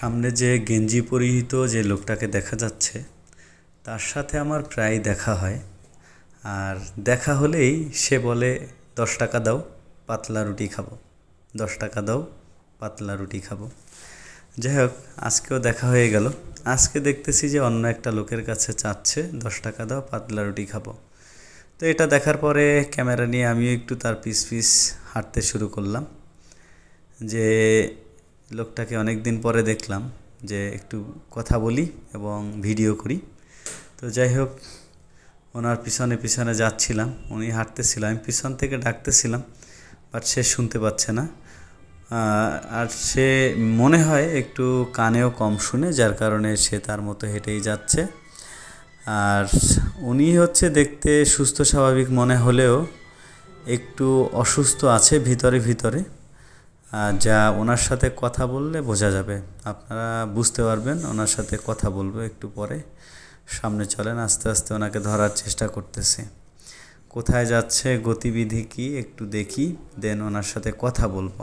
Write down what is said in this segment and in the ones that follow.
সামনে যে গেঞ্জি পরিহিত যে লোকটাকে দেখা যাচ্ছে তার সাথে আমার প্রায় দেখা হয়। আর দেখা হলেই সে বলে 10 টাকা দাও, পাতলা রুটি খাবো, 10 টাকা দাও, পাতলা রুটি খাবো। যাই হোক, আজকেও দেখা হয়ে গেল। আজকে দেখতেছি যে অন্য একটা লোকের কাছে চাচ্ছে 10 টাকা দাও, পাতলা রুটি খাবো। তো এটা দেখার পরে ক্যামেরা নিয়ে আমিও একটু তার পিছ পিছ হাঁটতে শুরু করলাম, যে লোকটাকে অনেক দিন পরে দেখলাম, যে একটু কথা বলি এবং ভিডিও করি। তো যাই হোক, ওনার পিছনে পিছনে যাচ্ছিলাম, উনি হাঁটতেছিল, আমি পিছন থেকে ডাকতেছিলাম, বাট সে শুনতে পাচ্ছে না। আর সে মনে হয় একটু কানেও কম শুনে, যার কারণে সে তার মতো হেঁটেই যাচ্ছে। আর উনি হচ্ছে দেখতে সুস্থ স্বাভাবিক মনে হলেও একটু অসুস্থ আছে ভিতরে ভিতরে, যা ওনার সাথে কথা বললে বোঝা যাবে, আপনারা বুঝতে পারবেন। ওনার সাথে কথা বলবো একটু পরে। সামনে চলেন, আস্তে আস্তে ওনাকে ধরার চেষ্টা করতেছি। কোথায় যাচ্ছে, গতিবিধি কি একটু দেখি, দেন ওনার সাথে কথা বলবো।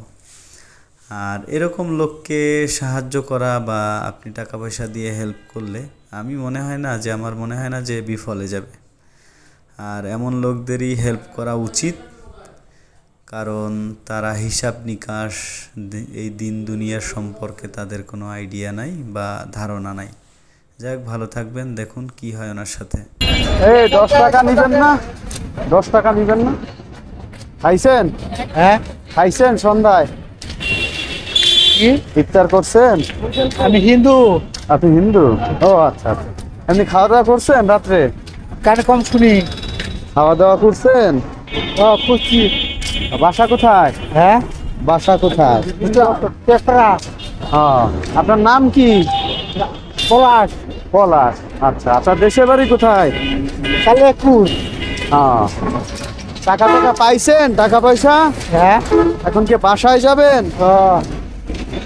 আর এরকম লোককে সাহায্য করা বা আপনি টাকা পয়সা দিয়ে হেল্প করলে আমার মনে হয় না যে বিফলে যাবে। আর এমন লোকদেরই হেল্প করা উচিত, কারণ তারা হিসাব নিকাশ, এই দিন দুনিয়ার সম্পর্কে তাদের কোনো আইডিয়া নাই বা ধারণা নাই। যাই হোক, ভালো থাকবেন, দেখুন কি হয় ওনার সাথে। 10 টাকা নিবেন না? 10 টাকা নিবেন না? খাইছেন? হ্যাঁ, খাইছেন সন্ধ্যায়? কি? ইফতার করছেন? আমি হিন্দু। আপনি হিন্দু? ও আচ্ছা আচ্ছা। এমনি খাওয়া দাওয়া করছেন রাত্রে? কানে কম শুনি। খাওয়া দাওয়া করছেন? করছি। বাসা কোথায়? হ্যাঁ, বাসা কোথায়? তেসরা আপনার নাম কি? পলাশ। পলাশ। আচ্ছা, আপনার দেশের বাড়ি কোথায়? কালিয়াকুর। টাকা টাকা পাইছেন? টাকা পয়সা? হ্যাঁ। এখন কি বাসায় যাবেন?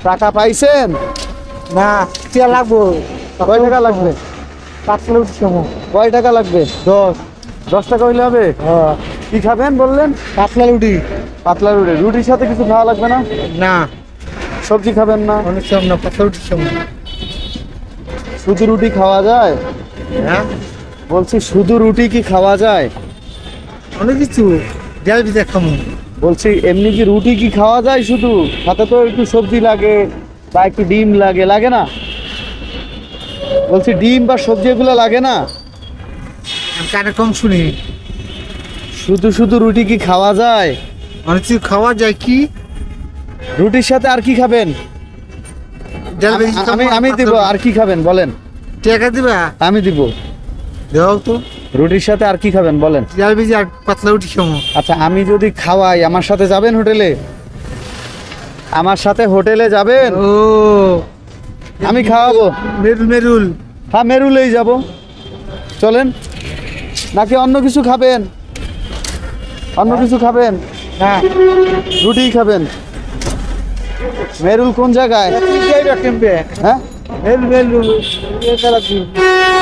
টাকা পাইছেন? না, টিয়া লাগবো। কয় টাকা লাগবে? 5 কিলো সময়। কয় টাকা লাগবে? 10। 10 টাকা হইলে হবে? কি খাবেন বললেন? পাতলা রুটি। পাতলা রুটি। রুটির সাথে কিছু খাওয়া লাগবে না? না, সবজি খাবেন না? অনেক সময় না, পাতলা রুটির সময়। শুধু রুটি খাওয়া যায়? হ্যাঁ, বলছি শুধু রুটি কি খাওয়া যায়? অনেক কিছু ডাল ভিজা খামো। বলছি এমনি কি রুটি কি খাওয়া যায় শুধু? সাথে তো একটু সবজি লাগে বা একটু ডিম লাগে, লাগে না? বলছি ডিম বা সবজি এগুলো লাগে না? আমি কানে কম শুনি। শুধু শুধু রুটি কি খাওয়া যায়? অনেক কিছু খাওয়া যায়। কি রুটির সাথে আর কি খাবেন? ডাল ভেজে খামো। আমি দিব। আর কি খাবেন বলেন? টাকা দিবা? আমি দিব। দাও তো। রুটির সাথে আর কি খাবেন বলেন? ডাল ভেজে আর পাতলা রুটি খামো। আচ্ছা, আমি যদি খাওয়াই আমার সাথে যাবেন হোটেলে? আমার সাথে হোটেলে যাবেন? ও, আমি খাওয়াবো। মেরুল মেরুল। হ্যাঁ, মেরুলেই যাব। চলেন। নাকি অন্য কিছু খাবেন? অন্য কিছু খাবেন? হ্যাঁ, রুটি খাবেন? মেরুল কোন জায়গায়? হ্যাঁ, মেরুল মেরুল।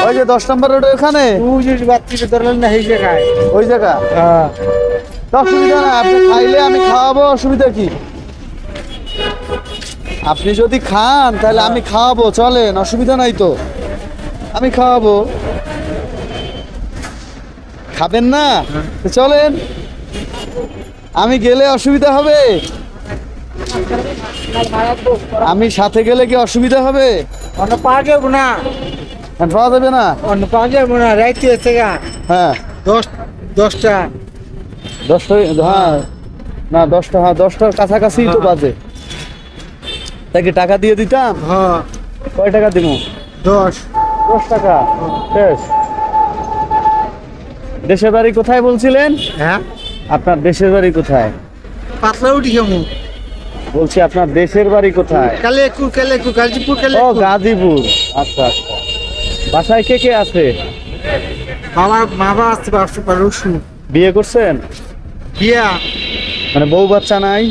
ওই যে 10 নম্বর রোডের ওখানে, বাচ্চাকে ধরলেন না এই জায়গায়। ওই জায়গা। অসুবিধা না, আপনি খাইলে আমি খাওয়াবো, অসুবিধা কি? আপনি যদি খান তাহলে আমি খাওয়াবো, চলেন, অসুবিধা নাই তো, আমি খাওয়াবো। খাবেন না? তো চলেন। আমি গেলে অসুবিধা হবে? আমি সাথে গেলে কি অসুবিধা হবে? অন্য পাওয়া যাবো না। পাওয়া যাবে না? অন্য পাওয়া যাবো না। রাইতে এসে গা। হ্যাঁ, 10টা। 10টা। হ্যাঁ, না 10টা, হ্যাঁ 10টার কাছাকাছি তো বাজে। তাকে টাকা দিয়ে দিতাম। হ্যাঁ, কয় টাকা দিব? 10। 10 টাকা শেষ। দেশের বাড়ি কোথায় বলছিলেন? হ্যাঁ, আপনার দেশের বাড়ি কোথায়? পাতলা রুটি খামো। বলছি আপনার দেশের বাড়ি কোথায়? কালিয়াকুর। গাজীপুর। ও, গাজীপুর। আচ্ছা আচ্ছা। বাসায় কে কে আছে? আমার মা বাবা আসতে পারছো। বিয়ে করছেন? বিয়া? মানে বউ বাচ্চা নাই?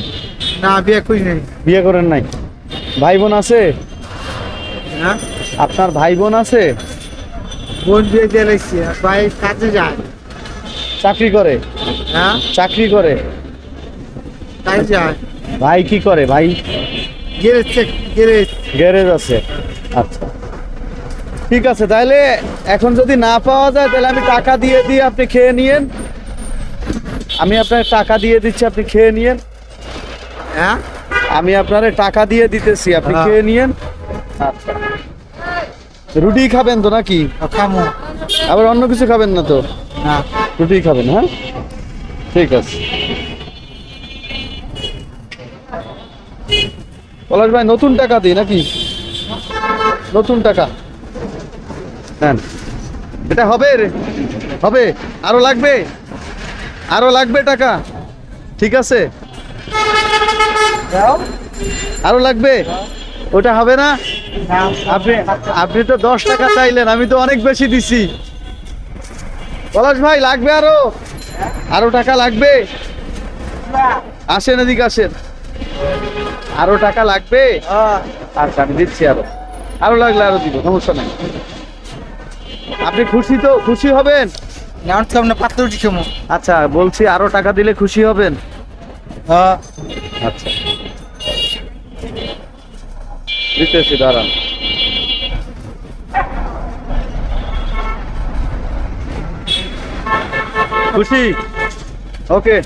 না, বিয়া করি নাই। বিয়ে করেন নাই? ভাই বোন আছে? হ্যাঁ, আপনার ভাই বোন আছে? বোন বিয়ে দিয়ে লাগছে, ভাই কাজে যায়। চাকরি করে? হ্যাঁ, চাকরি করে। কাজে যায়। ভাই কি করে? ভাই গ্যারেজ গ্যারেজ আছে, আচ্ছা ঠিক আছে। তাহলে এখন যদি না পাওয়া যায় তাহলে আমি টাকা দিয়ে দিই, আপনি খেয়ে নিয়েন। আমি আপনার টাকা দিয়ে দিচ্ছি, আপনি খেয়ে নিয়েন। হ্যাঁ আমি আপনারে টাকা দিয়ে দিতেছি, আপনি হ্যাঁ। খেয়ে নিয়েন। আচ্ছা, রুটি খাবেন তো নাকি? খামো আবার অন্য কিছু খাবেন না তো? না রুটি খাবেন, হ্যাঁ ঠিক আছে। পলাশ ভাই নতুন টাকা দিই নাকি? নতুন টাকা নেন। এটা হবে রে, হবে? আরো লাগবে? আরো লাগবে টাকা? ঠিক আছে, দাও আরো লাগবে? ওটা হবে না? আপনি আপনি তো 10 টাকা চাইলেন, আমি তো অনেক বেশি দিছি। পলাশ ভাই লাগবে আরো? আরো টাকা লাগবে? আসেন এদিকে আসেন। আরো টাকা লাগবে? আচ্ছা আমি দিচ্ছি, আরো আরো লাগলে আরো দিব, সমস্যা নাই। আপনি খুশি তো? খুশি হবেন? নেওয়ার সামনে পাতলা রুটি খামো আচ্ছা বলছি আরো টাকা দিলে খুশি হবেন? আচ্ছা দিতেছি, দাঁড়ান। খুশি? ওকে।